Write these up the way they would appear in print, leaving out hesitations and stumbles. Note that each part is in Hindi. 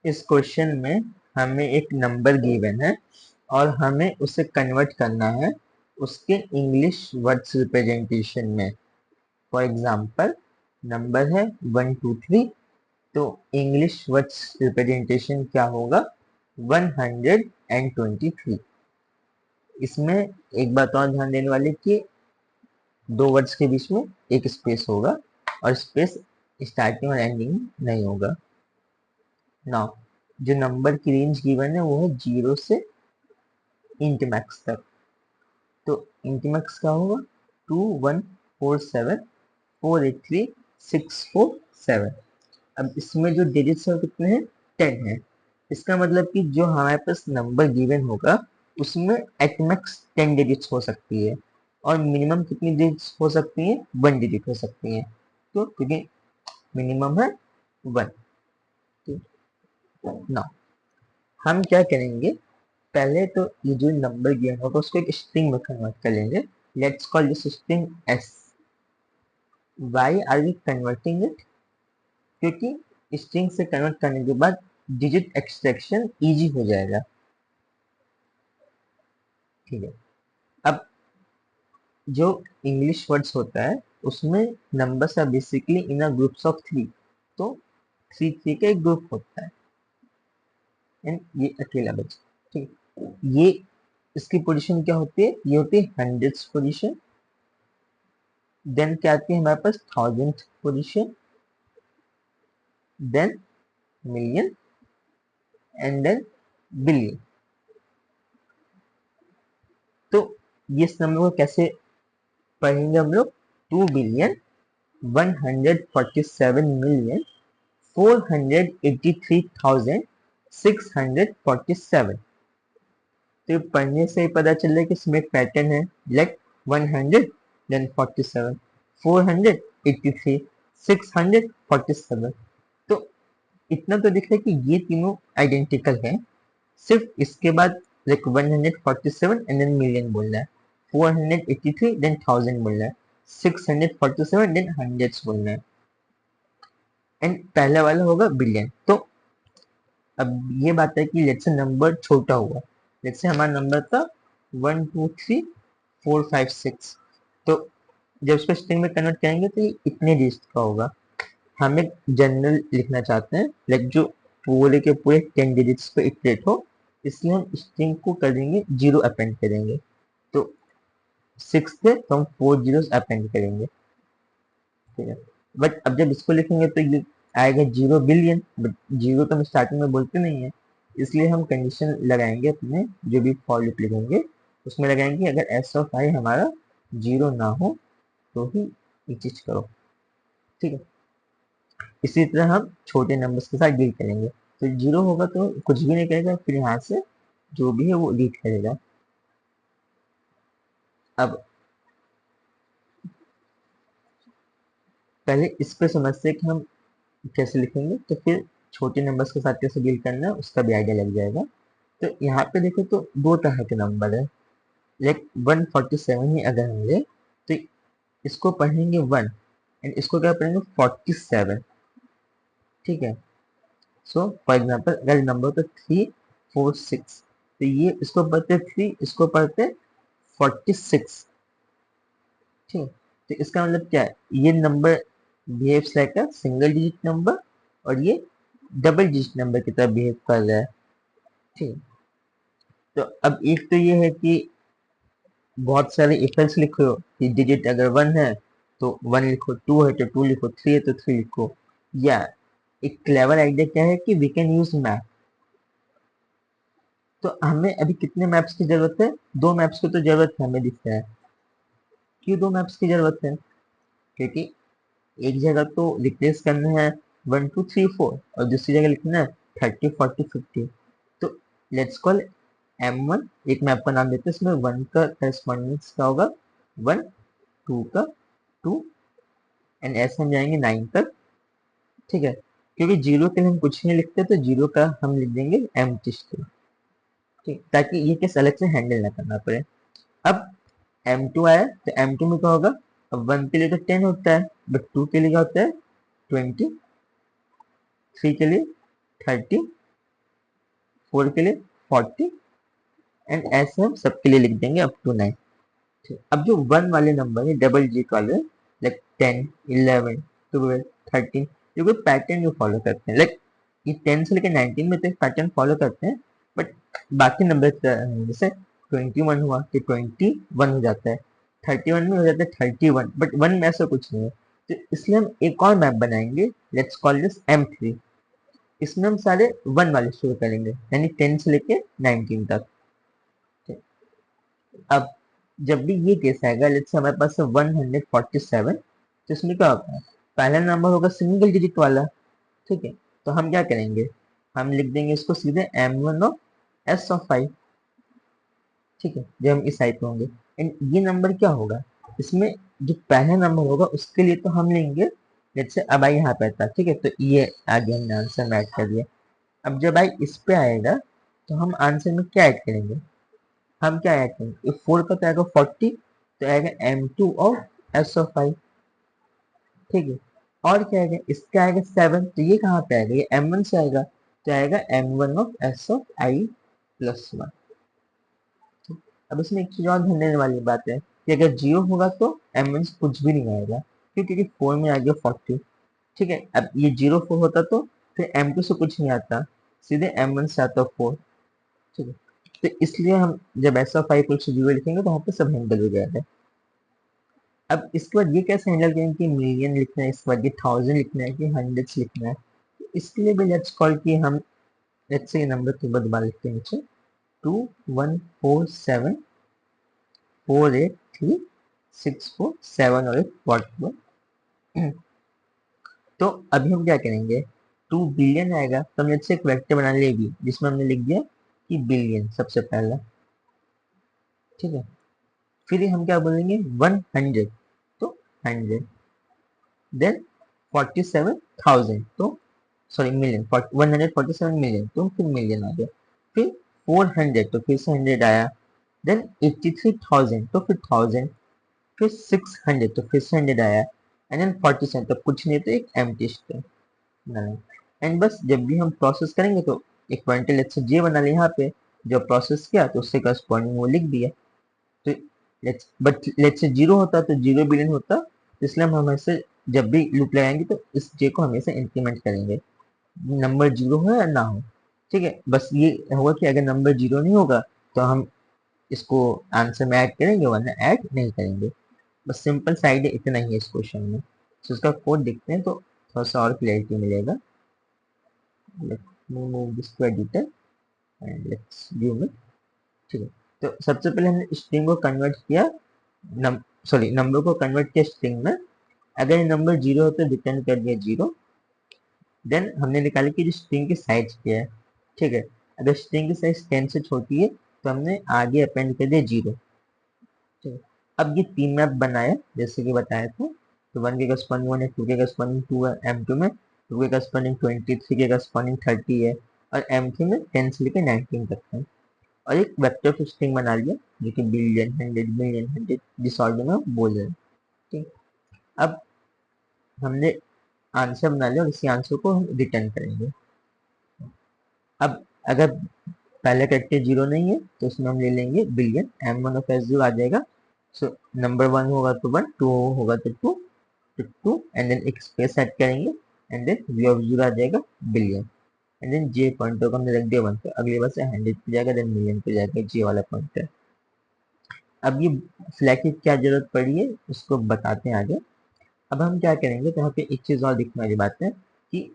इस क्वेश्चन में हमें एक नंबर गिवन है और हमें उसे कन्वर्ट करना है उसके इंग्लिश वर्ड्स रिप्रेजेंटेशन में। फॉर एग्जांपल नंबर है 123, तो इंग्लिश वर्ड्स रिप्रेजेंटेशन क्या होगा 123। इसमें एक बात और ध्यान देने वाली कि दो वर्ड्स के बीच में एक स्पेस होगा और स्पेस स्टार्टिंग और एंडिंग में नहीं होगा। नाउ जो नंबर की रेंज गिवन है वो है 0 से इंट मैक्स तक। तो इंट मैक्स क्या होगा 21474836447। अब इसमें जो डिजिट्स है कितने हैं 10 है। इसका मतलब कि जो हमारे पास नंबर गिवन होगा उसमें एट मैक्स 10 डिजिट्स हो सकती है और मिनिमम कितनी डिजिट्स हो सकती है 1 डिजिट हो सकती है। तो क्योंकि मिनिमम है 1। ना हम क्या करेंगे पहले तो ये जो नंबर गिवन होगा उसको एक स्ट्रिंग में कन्वर्ट कर लेंगे। Let's call this string S. Why are we converting it? क्योंकि स्ट्रिंग से कन्वर्ट करने के बाद डिजिट एक्सट्रैक्शन इजी हो जाएगा। ठीक है। अब जो इंग्लिश वर्ड्स होता है उसमें numbers are basically in a groups of 3। तो 3 का एक ग्रुप होता है एंड ये अकेला बचा। ठीक है। ये इसकी पोजीशन क्या होती है ये होती है हंड्रेड्स पोजीशन। देन क्या आती है हमारे पास thousand position, then million and then billion. तो ये इस नंबर को कैसे पढ़ेंगे हम लोग 2,147,483,647। तो ये पढ़ने से ही पता चल रहा है कि इसमें पैटर्न है लाइक 100 देन 47 483 647। तो इतना तो दिख रहा है कि ये तीनों आइडेंटिकल है। सिर्फ इसके बाद लाइक 147 एंड देन मिलियन बोलना है, 483 देन थाउजेंड बोलना है, 647 देन हंड्रेड्स बोलना है एंड पहले वाला होगा बिलियन। तो अब ये बात है कि लेट्स से नंबर छोटा हुआ, लेट्स से हमारा नंबर था 123456। तो जब इसको स्ट्रिंग में कन्वर्ट करेंगे तो ये इतने डिजिट का होगा। हम एक जनरल लिखना चाहते हैं लाइक जो पूरे के पूरे 10 डिजिट्स पे इटरेट हो, इसलिए हम स्ट्रिंग को करेंगे 0 अपेंड करेंगे। तो 6 थे तो हम 4 जीरोस अपेंड करेंगे। ठीक है। बट अब जब इसको लिखेंगे तो ये आएगा 0 बिलियन, बट 0 तो हम स्टार्टिंग में बोलते नहीं है, इसलिए हम कंडीशन लगाएंगे अपने जो भी फॉर लूप लिखेंगे उसमें लगाएंगे अगर एस ऑफ आई हमारा 0 ना हो तो ही ये चीज करो। ठीक है। इसी तरह हम छोटे नंबर्स के साथ डील करेंगे। तो 0 होगा तो कुछ भी नहीं करेगा, फिर यहाँ से जो भी है वो रीड करेगा। अब पहले इस पे समझते हैं कि हम कैसे लिखेंगे, तो फिर छोटे नंबर्स के साथ कैसे डील करना है उसका भी आइडिया लग जाएगा। तो यहाँ पे देखो तो दो तरह के नंबर है। लाइक 147 ही अगर हम ले तो इसको पढ़ेंगे 1 एंड इसको क्या पढ़ेंगे 47। ठीक है। सो फॉर एग्जाम्पल अगर नंबर तो 346 तो ये इसको पढ़ते 3, इसको पढ़ते 46। ठीक। तो इसका मतलब क्या है ये number behaves like a single digit number और ये डबल डिजिट नंबर की तरह बिहेव कर रहा है। ठीक। तो अब एक तो ये है कि बहुत सारे इफेक्ट्स लिखो कि डिजिट अगर 1 है तो 1 लिखो, 2 है तो 2 लिखो, 3 है तो 3 लिखो। या एक क्लेवर आइडिया क्या है कि वी कैन यूज मैप। तो हमें अभी कितने मैप्स की जरूरत है 2 मैप्स की तो जरूरत है हमें दिख रहा है। क्यों 2 मैप्स की जरूरत है क्योंकि एक जगह तो रिप्लेस करना है 1 2 3 4 और दूसरी जगह लिखना है 30 40 50। तो लेट्स कॉल M1 एक मैप का नाम देते हैं, इसमें 1 का करस्पॉन्डेंस क्या होगा 1, 2 का 2 एंड ऐसे हम जाएंगे 9 तक। ठीक है। क्योंकि 0 के लिए हम कुछ नहीं लिखते तो 0 का हम लिख देंगे एम्प्टी स्ट्रिंग। ठीक, ताकि ये केस अलग से हैंडल ना करना पड़े। अब M2 आया तो M2 में क्या होगा, अब 1 के लिए तो 10 होता है बट 2 के लिए क्या होता है 20, 3 के लिए 30 4 के लिए 40 एंड ऐसे हम सबके लिए लिख देंगे अप टू 9। अब जो 1 वाले नंबर है डबल डिजिट वाले लाइक 10, 11, 12, 13 ये कोई पैटर्न जो फॉलो करते हैं लाइक ये 10 से लेकर 19 में तो एक पैटर्न फॉलो करते हैं, बट बाकी नंबर जैसे 21 हुआ कि 21 हो जाता है, 31 में हो जाता है 31, बट 1 में ऐसा कुछ नहीं है। तो इसलिए हम एक और मैप बनाएंगे, लेट्स कॉल दिस M3। इसमें हम सारे 1 वाले शुरू करेंगे यानी 10 से लेके 19 तक। अब जब भी ये केस आएगा, लेट्स से हमारे पास है 147, तो इसमें क्या होगा, पहला नंबर होगा सिंगल डिजिट वाला, ठीक है। तो हम क्या करेंगे, हम लिख देंगे इसको सीधे M1 ऑफ S ऑफ 5, ठीक है, जब हम इस साइड पे होंगे। एंड ये नंबर क्या होगा, इसमें जो पहला नंबर होगा उसके लिए तो हम लेंगे, लेट्स से अब आई यहाँ पे आता, ठीक है, तो ये आगे हमने आंसर में ऐड कर दिया। अब जब आई इस पे आएगा तो हम आंसर में क्या ऐड करेंगे, हम क्या ऐड करेंगे, 4 का तो आएगा 40, तो आएगा M2 ऑफ S ऑफ 5, ठीक है। और क्या आएगा, इसका आएगा 7, तो ये कहाँ पे आएगा, ये M1 से आएगा, तो आएगा M1 of S of I plus 1। अब इसमें एक चीज और ध्यान देने वाली बात है कि अगर 0 होगा तो M1 से कुछ भी नहीं आएगा, क्योंकि 4 में आ गया 40, ठीक है। अब ये 0 4 होता तो फिर M2 से कुछ नहीं आता, सीधे M1 से आता 4, ठीक है। तो इसलिए हम जब ऐसा 5 इक्वल टू 0 लिखेंगे तो वहाँ पे सब हैंडल हो जाएगा। अब इसके बाद ये कैसे हैंडल करेंगे कि मिलियन लिखना है, इसके बाद ये 1000 लिखना है कि हंड्रेड्स लिखना है, तो इसके लिए भी लेट्स कॉल कि हम लेट्स से ये नंबर के बाद दोबारा लिखते हैं नीचे 2147 483 647 और 41। तो अभी हम क्या करेंगे, 2 बिलियन आएगा तो हम लेट्स से एक वेक्टर बना लिए भी, जिसमें हमने लिख दिया कि बिलियन सबसे पहला, ठीक है। फिर हम क्या बोलेंगे 100, तो 100, देन 47,000, तो सॉरी मिलियन, 147 मिलियन, तो फिर मिलियन आ गया। फिर 400, तो फिर से 100 आया, देन 83,000, तो फिर 1000, फिर 600, तो फिर से 100 आया, एंड देन 47, तो कुछ नहीं तो एक एम्प्टी स्ट्रिंग। एंड बस जब भी हम प्रोसेस करेंगे तो एक पॉइंटर लेट्स से जे बना लिया यहाँ पे, जब प्रोसेस किया तो उससे करस्पॉन्डिंग वो लिख दिया। तो लेट्स से 0 होता तो 0 बिलियन होता, तो इसलिए हम हमेशा जब भी लूप लगाएंगे तो इस जे को हमेशा इंक्रीमेंट करेंगे, नंबर 0 हो या ना हो, ठीक है। बस ये होगा कि अगर नंबर 0 नहीं होगा तो हम इसको आंसर में ऐड करेंगे, वरना ऐड नहीं करेंगे। बस सिंपल सा आइडिया इतना ही है इस क्वेश्चन में। तो इसका कोड देखते हैं तो थोड़ा सा और क्लैरिटी मिलेगा। Let's move this to editor and let's view it, ठीक है। तो सबसे पहले हमने स्ट्रिंग को कन्वर्ट किया, नंबर को कन्वर्ट किया स्ट्रिंग में। अगर ये नंबर 0 हो तो रिटर्न कर दिया 0। देन हमने निकाला कि जो स्ट्रिंग की साइज क्या है, ठीक है। अगर स्ट्रिंग की साइज 10 से छोटी है तो हमने आगे अपेंड कर दिया 0, ठीक है। अब ये 3 मैप बनाया जैसे कि बताया था, तो 1 के करस्पॉन्डिंग 1 है, 2 के करस्पॉन्डिंग 2 है M2 में, 2 के करस्पॉन्डिंग 20, 3 के करस्पॉन्डिंग 30 है, और M3 में 10 से लेकर 19 तक है। और एक वेक्टर ऑफ स्ट्रिंग बना लिया जो कि बिलियन, 100, मिलियन, 100 जिस ऑर्डर में हम बोल रहे हैं, ठीक। अब हमने आंसर बना लिया और इसी आंसर को हम रिटर्न करेंगे। अब अगर पहले कैरेक्टर 0 नहीं है तो उसमें हम ले लेंगे बिलियन, M1 ऑफ S0 आ जाएगा। सो नंबर 1 होगा तो 1, 2 होगा तो 2, तो 2 एंड देन एक स्पेस ऐड करेंगे, एंड देन V ऑफ 0 आ जाएगा billion, and then J pointer को हमने रख दिया 1 पे, अगली बार से 100 पे जाएगा, देन मिलियन पे जाएगा J वाला पॉइंटर। अब ये फ्लैग की क्या जरूरत पड़ी है उसको बताते हैं आगे। अब हम क्या करेंगे, तो यहाँ पे एक चीज और दिखने वाली बात है कि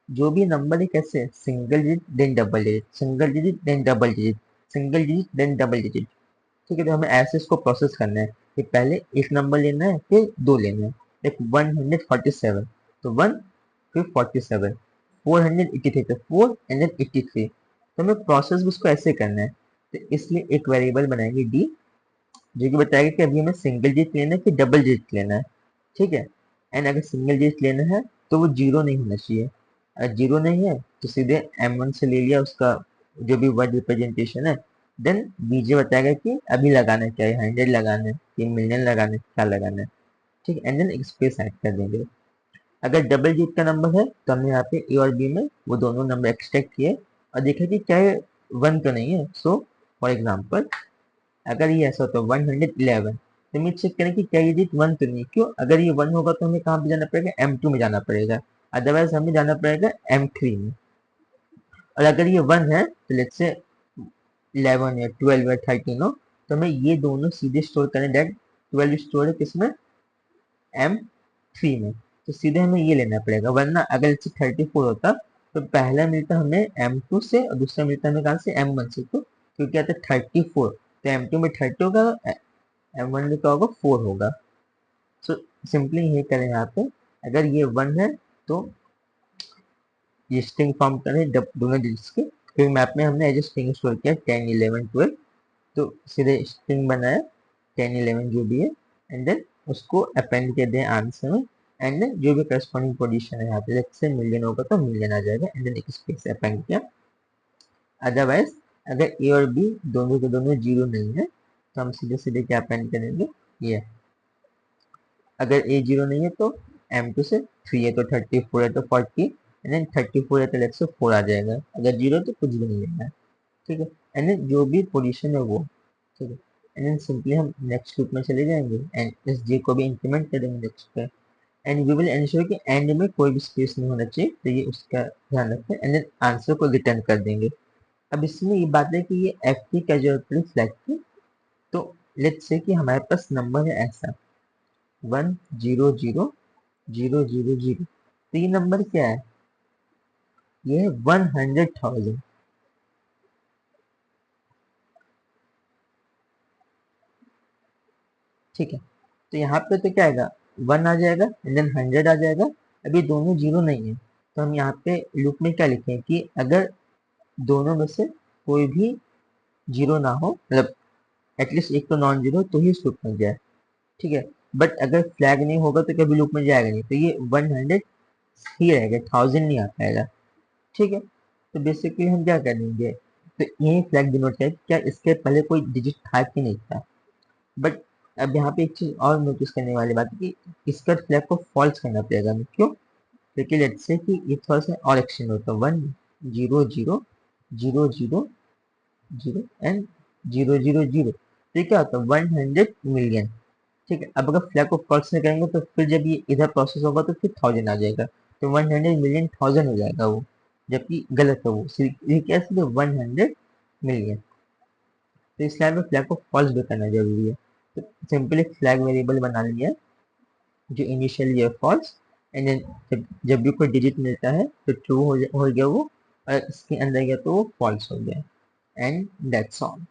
जो भी नंबर है कैसे single digit then double digit, single digit then double digit, single digit then double digit, ठीक है। तो हमें ऐसे इसको प्रोसेस करना है कि पहले एक नंबर लेना है फिर 2 लेना है, एक 147, तो 1 फिर 47, 483, तो 4 एंड देन 83, तो हमें प्रोसेस भी उसको ऐसे करना है। तो इसलिए एक वेरिएबल बनाएंगे डी, जो कि बताएगा कि अभी हमें सिंगल डिजिट लेना है कि डबल डिजिट लेना है, ठीक है। एंड अगर सिंगल डिजिट लेना है तो वो 0 नहीं होना चाहिए, अगर 0 नहीं है तो सीधे M1 से ले लिया उसका जो भी वर्ड रिप्रेजेंटेशन है, देन बीजे बताएगा कि अभी लगाना है क्या है, 100 लगाना है कि मिलियन लगाना है, क्या लगाना है, ठीक है। एंड देन एक स्पेस ऐड कर देंगे। अगर डबल डिजिट का नंबर है तो हमने यहाँ पे ए और बी में वो दोनों नंबर एक्सट्रैक्ट किए और देखा कि चाहे 1 तो नहीं है। सो फॉर एग्जाम्पल अगर ये ऐसा होता है 111, तो हमें चेक करें कि क्या ये डिजिट 1 तो नहीं। क्यों? अगर ये 1 होगा तो हमें कहाँ पे जाना पड़ेगा, M2 में जाना पड़ेगा, अदरवाइज हमें जाना पड़ेगा M3 में। और अगर ये 1 है तो लेट्स से 11 या 12 या 13 हो, तो हमें ये दोनों सीधे स्टोर करें। डेट 12 स्टोर है किसमें, M3 में, तो सीधे हमें ये लेना पड़ेगा। वरना अगर इससे 34 होता तो पहला मिलता हमें M2 से और दूसरा मिलता हमें कहाँ से, M1 से। तो क्योंकि आता 34, तो M2 में 30 होगा, M1 में क्या होगा, 4 होगा। सो सिंपली ये करें यहाँ पे, अगर ये 1 है तो ये स्ट्रिंग फॉर्म करें दोनों डिजिट्स के, क्योंकि मैप में हमने एज स्ट्रिंग स्टोर किया 10 11 12, तो सीधे स्ट्रिंग बनाया 10 11 जो भी है, एंड देन उसको अपेंड कर दें आंसर में, एंड देन जो भी करस्पॉन्डिंग पोजीशन है यहाँ पे, जैसे मिलियन होगा तो मिलियन आ जाएगा, एंड देन एक स्पेस अपेंड किया। अदरवाइज अगर ए और बी दोनों के दोनों जीरो नहीं है तो हम सीधे सीधे क्या अपेंड करेंगे, ये। अगर ए जीरो नहीं है तो M2 से, 3 है तो 34 है तो 40, एंड देन 34 है तो लेट्स से 4 आ जाएगा। अगर जीरो तो कुछ भी नहीं लेना है, ठीक है। एंड देन जो भी पोजीशन है वो, ठीक है। एंड देन सिंपली हम नेक्स्ट लूप में चले जाएंगे एंड इस जे को भी इंक्रीमेंट कर देंगे नेक्स्ट पे, एंड वी विल एंश्योर कि एंड में कोई भी स्पेस नहीं होना चाहिए, तो ये उसका ध्यान रखें, एंड देन आंसर को रिटर्न कर देंगे। अब इसमें ये बात है कि ये एफ की कैजुअल फ्लैग थी, तो लेट्स से कि हमारे पास नंबर है ऐसा 1 0 0 0 0 0, तो ये नंबर क्या है, ये है 100,000, ठीक है। तो यहाँ पे तो क्या आएगा, 1 आ जाएगा एंड देन 100 आ जाएगा। अभी दोनों जीरो नहीं है, तो हम यहाँ पे लूप में क्या लिखें कि अगर दोनों में से कोई भी जीरो ना हो, मतलब एटलीस्ट एक तो नॉन जीरो, तो ही इस लूप में जाए, ठीक है। बट अगर फ्लैग नहीं होगा तो कभी लूप में जाएगा नहीं, तो ये 100 ही रहेगा, 1000 नहीं आ पाएगा, ठीक है। तो बेसिकली हम क्या करेंगे, तो यही फ्लैग डिनोट है क्या इसके पहले कोई डिजिट था कि नहीं था। बट अब यहाँ पे एक चीज और नोटिस करने वाली बात है कि इसका फ्लैग को फॉल्स करना पड़ेगा हमें। क्यों? क्योंकि लेट्स से कि ये थोड़ा सा और एक्सटेंड होता है 1 0 0 0 0 0 एंड 0 0 0, तो ये क्या होता है 100 मिलियन, ठीक है। अब अगर फ्लैग को फॉल्स नहीं करेंगे तो फिर जब ये इधर प्रोसेस होगा तो फिर 1000 आ जाएगा, तो 100 मिलियन 1000 हो जाएगा वो, जबकि गलत है वो, ये कैसे 100 मिलियन। तो इसलिए हमें फ्लैग को फॉल्स भी करना जरूरी है। तो सिंपली फ्लैग वेरिएबल बना लिया है जो इनिशियली है फॉल्स, एंड देन जब भी कोई डिजिट मिलता है तो ट्रू हो गया वो, और इसके अंदर गया तो वो फॉल्स हो गया, एंड दैट्स ऑल।